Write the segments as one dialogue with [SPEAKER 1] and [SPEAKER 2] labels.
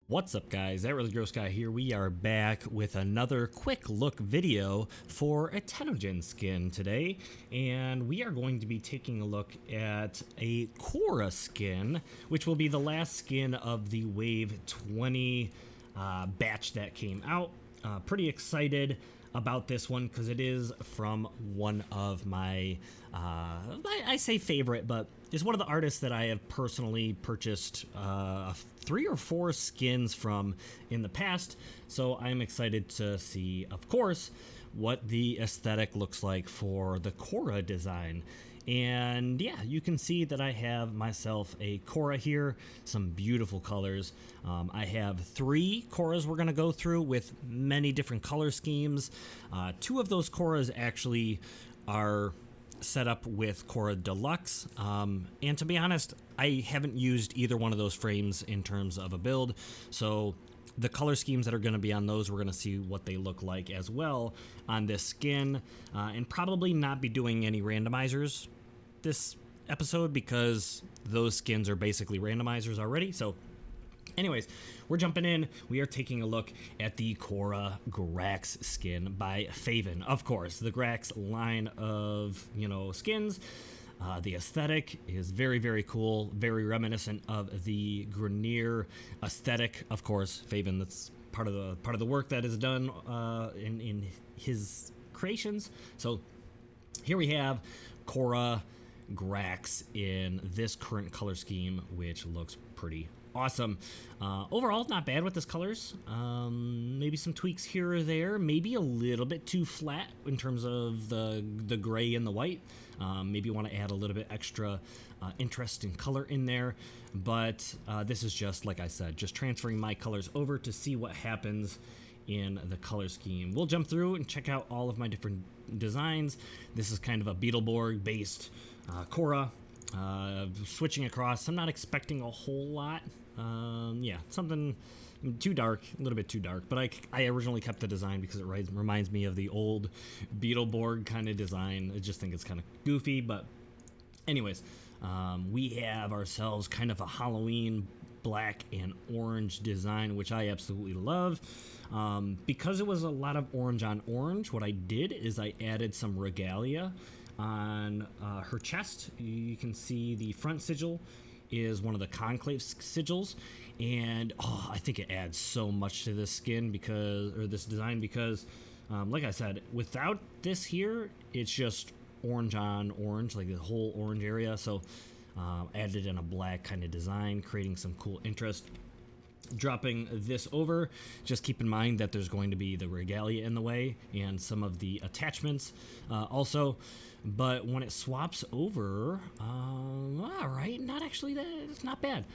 [SPEAKER 1] What's up, guys? That Really Gross Guy here. We are back with another quick look video for a Tenogen skin today, and we are going to be taking a look at a Khora skin, which will be the last skin of the Wave 20 batch that came out. Pretty excited about this one because it is from one of my, I say favorite, but is one of the artists that I have personally purchased 3 or 4 skins from in the past. So I'm excited to see, of course, what the aesthetic looks like for the Khora design. And yeah, you can see that I have myself a Khora here, some beautiful colors. I have 3 Khoras we're going to go through with many different color schemes. 2 of those Khoras actually are set up with Khora Deluxe, and to be honest, I haven't used either one of those frames in terms of a build, so the color schemes that are going to be on those, we're going to see what they look like as well on this skin, and probably not be doing any randomizers this episode because those skins are basically randomizers already. So anyways, we're jumping in. We are taking a look at the Khora Graxx skin by Faven. Of course, the Graxx line of, skins. The aesthetic is very, very cool, very reminiscent of the Grineer aesthetic. Of course, Faven, that's part of the work that is done in his creations. So here we have Khora Graxx in this current color scheme, which looks pretty awesome. Overall, not bad with his colors. Maybe some tweaks here or there. Maybe a little bit too flat in terms of the gray and the white. Maybe you want to add a little bit extra interest and color in there. But this is just, like I said, just transferring my colors over to see what happens in the color scheme. We'll jump through and check out all of my different designs. This is kind of a Beetleborg based Khora. Switching across, I'm not expecting a whole lot. Yeah, something too dark, a little bit too dark, but I originally kept the design because it reminds me of the old Beetleborg kind of design. I just think it's kind of goofy, but anyways, we have ourselves kind of a Halloween black and orange design, which I absolutely love. Because it was a lot of orange on orange, what I did is I added some regalia on her chest. You can see the front sigil is one of the conclave sigils, and I think it adds so much to this skin this design because like I said, without this here, it's just orange on orange, like the whole orange area. So added in a black kind of design, creating some cool interest. Dropping this over, just keep in mind that there's going to be the regalia in the way and some of the attachments also. But when it swaps over, all right, it's not bad.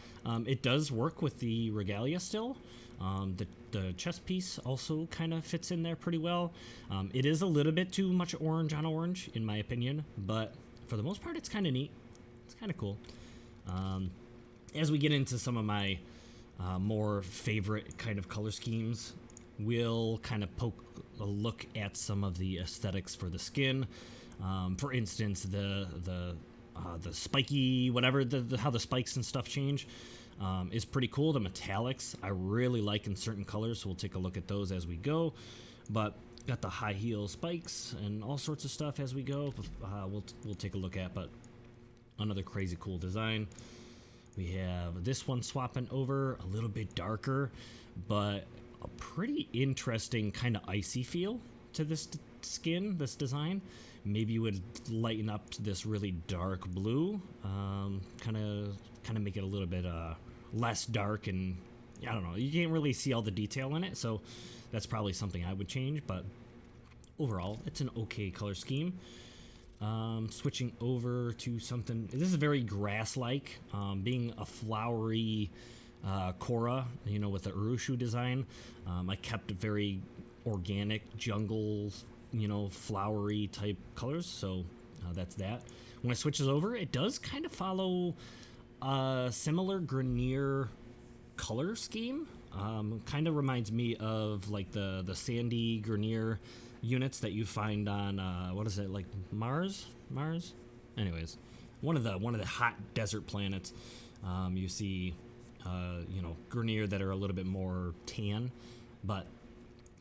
[SPEAKER 1] It does work with the regalia still. The chest piece also kind of fits in there pretty well. It is a little bit too much orange on orange, in my opinion, but for the most part, it's kind of neat. It's kind of cool. As we get into some of my more favorite kind of color schemes, we'll kind of poke a look at some of the aesthetics for the skin. For instance, the spiky whatever, how the spikes and stuff change is pretty cool. The metallics I really like in certain colors, so we'll take a look at those as we go. But got the high heel spikes and all sorts of stuff as we go. We'll take a look at, but another crazy cool design. We have this one swapping over, a little bit darker, but a pretty interesting kind of icy feel to this skin, this design. Maybe you would lighten up to this really dark blue, kind of make it a little bit less dark, and I don't know, you can't really see all the detail in it, so that's probably something I would change, but overall, it's an okay color scheme. Switching over to something, this is very grass-like, being a flowery Khora, with the Urushu design. I kept very organic jungle, flowery type colors, so that's that. When it switches over, it does kind of follow a similar Grineer color scheme. Kind of reminds me of like the sandy Grineer units that you find on what is it, like Mars? Anyways, one of the hot desert planets. You see you know, Grineer that are a little bit more tan, but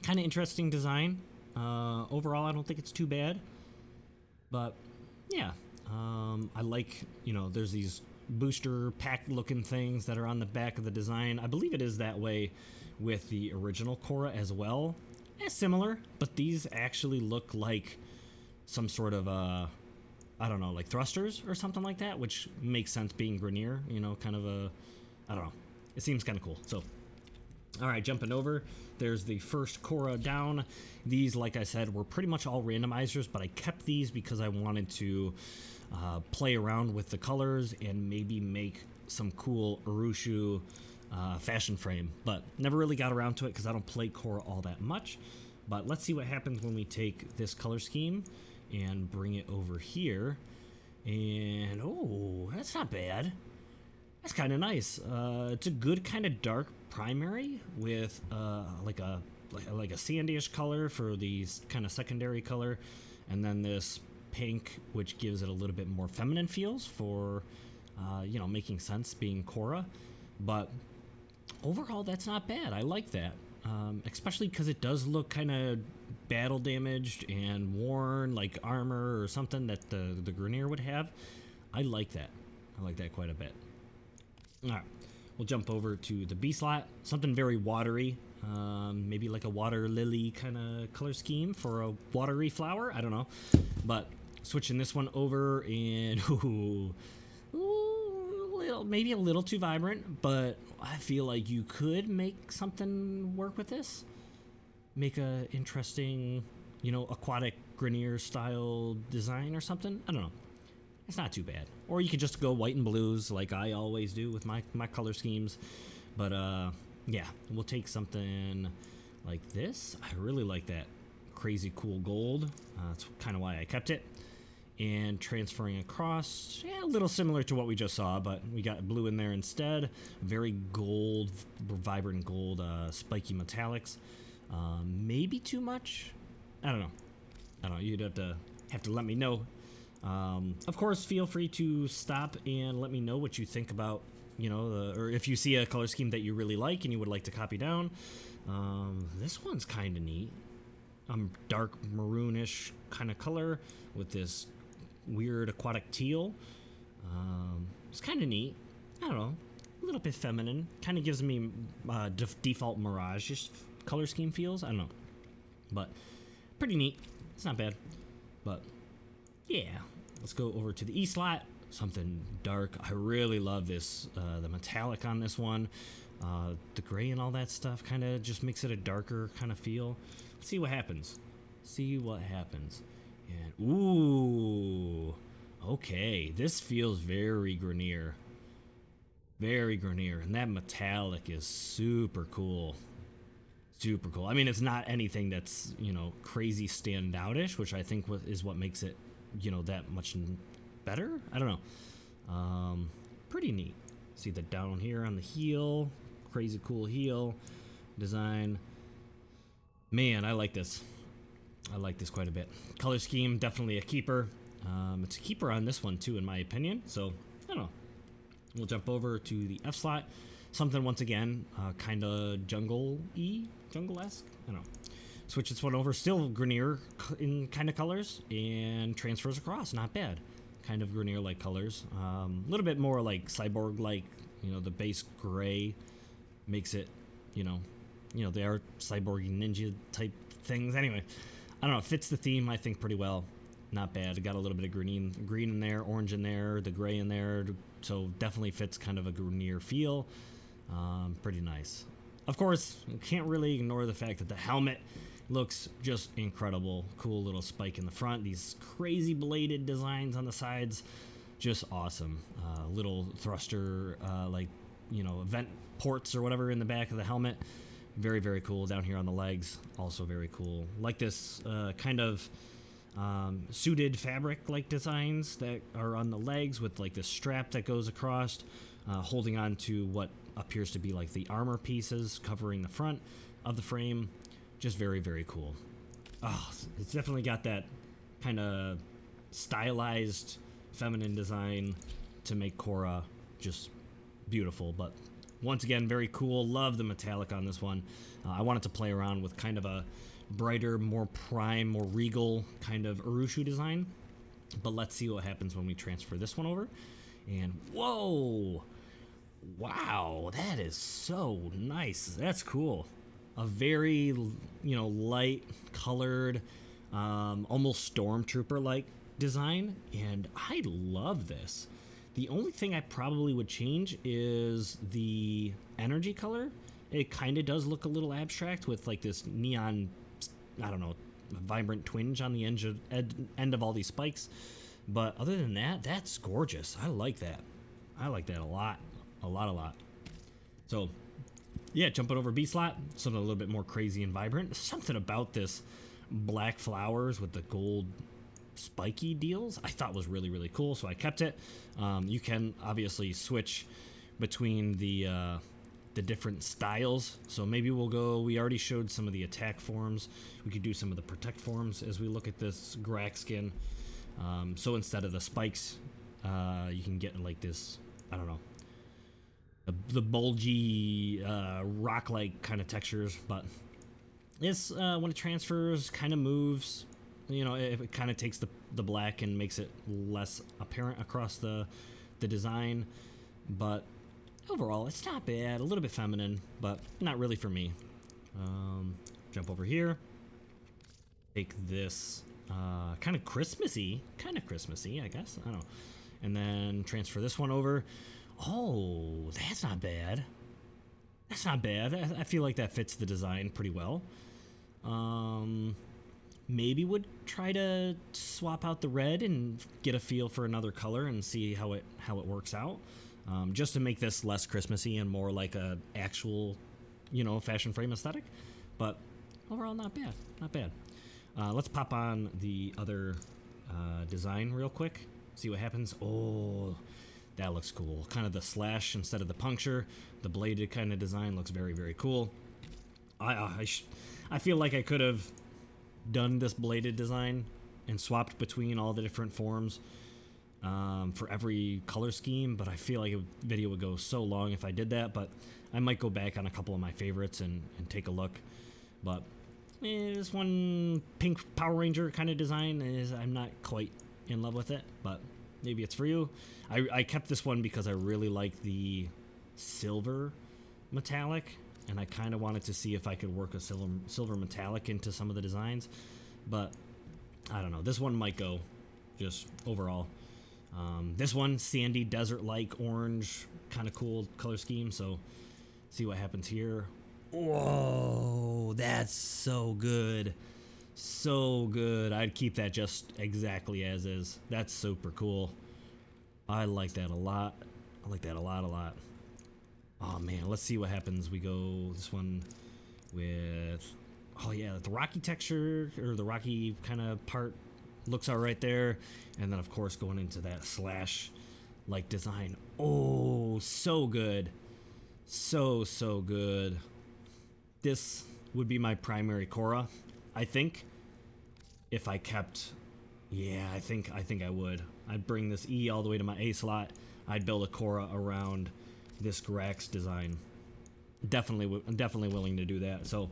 [SPEAKER 1] kind of interesting design. Overall, I don't think it's too bad, but yeah, I like, you know, there's these booster pack looking things that are on the back of the design. I believe it is that way with the original Khora as well. Similar, but these actually look like some sort of I don't know, like thrusters or something like that, which makes sense being Grineer, you know, kind of a, I don't know, it seems kind of cool. So all right, jumping over, there's the first Khora down. These, like I said, were pretty much all randomizers, but I kept these because I wanted to play around with the colors and maybe make some cool Urushu fashion frame, but never really got around to it because I don't play Khora all that much. But let's see what happens when we take this color scheme and bring it over here. And oh, that's not bad. That's kind of nice. It's a good kind of dark primary with like a sandyish color for these kind of secondary color, and then this pink, which gives it a little bit more feminine feels for you know, making sense being Khora. But overall, that's not bad. I like that, especially because it does look kind of battle damaged and worn, like armor or something that the Grineer would have. I like that. I like that quite a bit. All right, we'll jump over to the B slot. Something very watery, maybe like a water lily kind of color scheme for a watery flower. I don't know, but switching this one over, and maybe a little too vibrant, but I feel like you could make something work with this. Make a interesting, you know, aquatic Grineer style design or something. I don't know. It's not too bad. Or you could just go white and blues like I always do with my color schemes. But yeah, we'll take something like this. I really like that crazy cool gold. That's kind of why I kept it. And transferring across, yeah, a little similar to what we just saw, but we got blue in there instead. Very gold, vibrant gold, spiky metallics. Maybe too much? I don't know. You'd have to let me know. Of course, feel free to stop and let me know what you think about, you know, or if you see a color scheme that you really like and you would like to copy down. This one's kind of neat. Dark maroonish kind of color with this weird aquatic teal. It's kind of neat. I don't know, a little bit feminine. Kind of gives me default Mirage color scheme feels. I don't know, but pretty neat. It's not bad, but yeah. Let's go over to the E slot. Something dark. I really love this. The metallic on this one, the gray and all that stuff kind of just makes it a darker kind of feel. Let's see what happens. See what happens. And ooh, okay. This feels very Grineer. Very Grineer, and that metallic is super cool. Super cool. I mean, it's not anything that's, you know, crazy standoutish, which I think is what makes it, you know, that much better. I don't know. Pretty neat. See the down here on the heel, crazy cool heel design. Man, I like this. I like this quite a bit. Color scheme, definitely a keeper. It's a keeper on this one too, in my opinion. So I don't know. We'll jump over to the F slot. Something once again, kind of jungle-y, jungle-esque. I don't know. Switch this one over, still Grineer in kind of colors, and transfers across. Not bad. Kind of Grineer-like colors. A little bit more like cyborg-like. You know, the base gray makes it, you know, they are cyborgy ninja type things. Anyway, I don't know. It fits the theme, I think, pretty well. Not bad. Got a little bit of green in there, orange in there, the gray in there. So definitely fits kind of a Grineer feel. Pretty nice. Of course, you can't really ignore the fact that the helmet looks just incredible. Cool little spike in the front. These crazy bladed designs on the sides. Just awesome. Little thruster, like, you know, vent ports or whatever in the back of the helmet. Very, very cool. Down here on the legs, also very cool. Like this kind of suited fabric-like designs that are on the legs with like this strap that goes across, holding on to what appears to be like the armor pieces covering the front of the frame. Just very, very cool. Oh, it's definitely got that kind of stylized feminine design to make Khora just beautiful, but once again, very cool. Love the metallic on this one. I wanted to play around with kind of a brighter, more prime, more regal kind of Urushu design. But let's see what happens when we transfer this one over. And whoa! Wow, that is so nice. That's cool. A very, light colored, almost Stormtrooper-like design, and I love this. The only thing I probably would change is the energy color. It kind of does look a little abstract with like this neon, I don't know, vibrant twinge on the end of all these spikes. But other than that, that's gorgeous. I like that. I like that a lot. A lot. So, yeah, jumping over B slot, something a little bit more crazy and vibrant. Something about this black flowers with the gold spiky deals I thought was really, really cool, so I kept it. You can obviously switch between the different styles, so maybe we'll go, we already showed some of the attack forms, we could do some of the protect forms as we look at this Graxx skin. So instead of the spikes, you can get like this, I don't know, the bulgy rock-like kind of textures, but this when it transfers kind of moves, it kind of takes the black and makes it less apparent across the design, but overall it's not bad. A little bit feminine, but not really for me. Jump over here, take this kind of Christmassy, I guess, I don't know, and then transfer this one over. Oh, that's not bad. That's not bad. I feel like that fits the design pretty well. Maybe would try to swap out the red and get a feel for another color and see how it works out. Just to make this less Christmassy and more like a actual, fashion frame aesthetic. But overall, not bad. Not bad. Let's pop on the other design real quick. See what happens. Oh, that looks cool. Kind of the slash instead of the puncture. The bladed kind of design looks very, very cool. I feel like I could have done this bladed design and swapped between all the different forms for every color scheme, but I feel like a video would go so long if I did that, but I might go back on a couple of my favorites and take a look. But this one pink Power Ranger kind of design I'm not quite in love with it, but maybe it's for you. I kept this one because I really like the silver metallic, and I kind of wanted to see if I could work a silver metallic into some of the designs, but I don't know. This one might go just overall. This one, sandy desert-like orange, kind of cool color scheme, so see what happens here. Whoa, that's so good. So good. I'd keep that just exactly as is. That's super cool. I like that a lot. I like that a lot. Oh man, let's see what happens. We go this one with, oh yeah, the rocky texture, or the rocky kind of part looks all right there. And then of course going into that slash like design. Oh, so good. So good. This would be my primary Khora, I think. If I kept, yeah, I think I would. I'd bring this E all the way to my A slot. I'd build a Khora around this Graxx design. I'm definitely willing to do that. So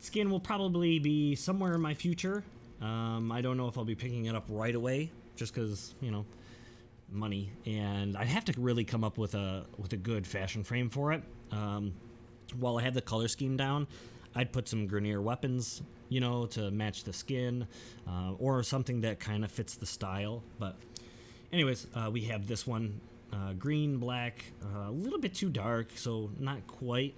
[SPEAKER 1] skin will probably be somewhere in my future. I don't know if I'll be picking it up right away, just because, money, and I'd have to really come up with a good fashion frame for it. While I have the color scheme down, I'd put some Grineer weapons, to match the skin, or something that kind of fits the style. But anyways, we have this one, green, black, a little bit too dark, so not quite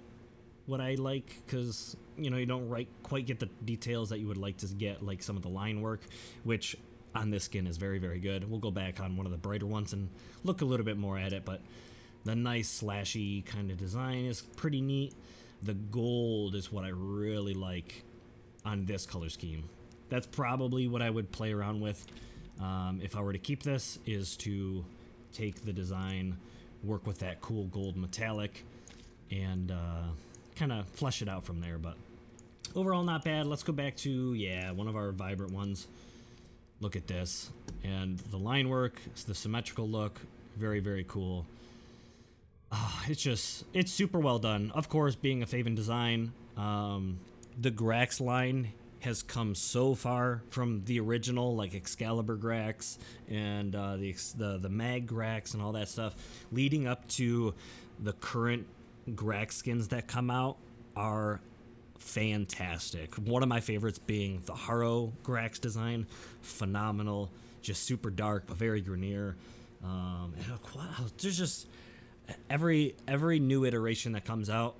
[SPEAKER 1] what I like, because you don't quite get the details that you would like to get, like some of the line work, which on this skin is very, very good. We'll go back on one of the brighter ones and look a little bit more at it, but the nice slashy kind of design is pretty neat. The gold is what I really like on this color scheme. That's probably what I would play around with if I were to keep this, is to take the design, work with that cool gold metallic, and kind of flesh it out from there. But overall, not bad. Let's go back to, one of our vibrant ones. Look at this. And the line work, the symmetrical look, very, very cool. It's super well done. Of course, being a Faven design, the Graxx line has come so far from the original, like Excalibur Graxx and the Mag Graxx and all that stuff, leading up to the current Graxx skins that come out are fantastic. One of my favorites being the Khora Graxx design, phenomenal, just super dark but very Grineer. There's just every new iteration that comes out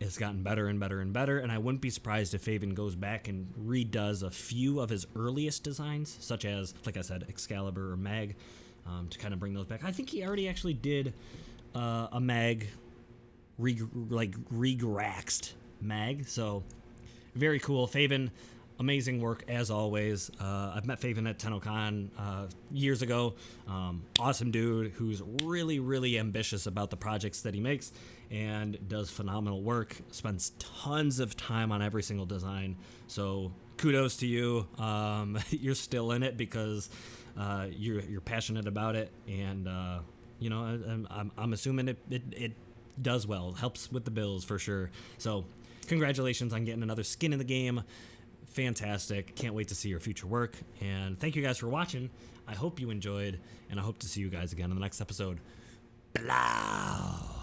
[SPEAKER 1] has gotten better and better and better, and I wouldn't be surprised if Faven goes back and redoes a few of his earliest designs, such as, like I said, Excalibur or Mag, to kind of bring those back. I think he already actually did a Mag, re-Graxxed Mag, so very cool. Faven, amazing work as always. I've met Faven at TennoCon years ago. Awesome dude who's really, really ambitious about the projects that he makes and does phenomenal work. Spends tons of time on every single design. So kudos to you. You're still in it because you're passionate about it, and I'm assuming it does well. Helps with the bills for sure. So congratulations on getting another skin in the game. Fantastic. Can't wait to see your future work. And thank you guys for watching. I hope you enjoyed, and I hope to see you guys again in the next episode. Blah.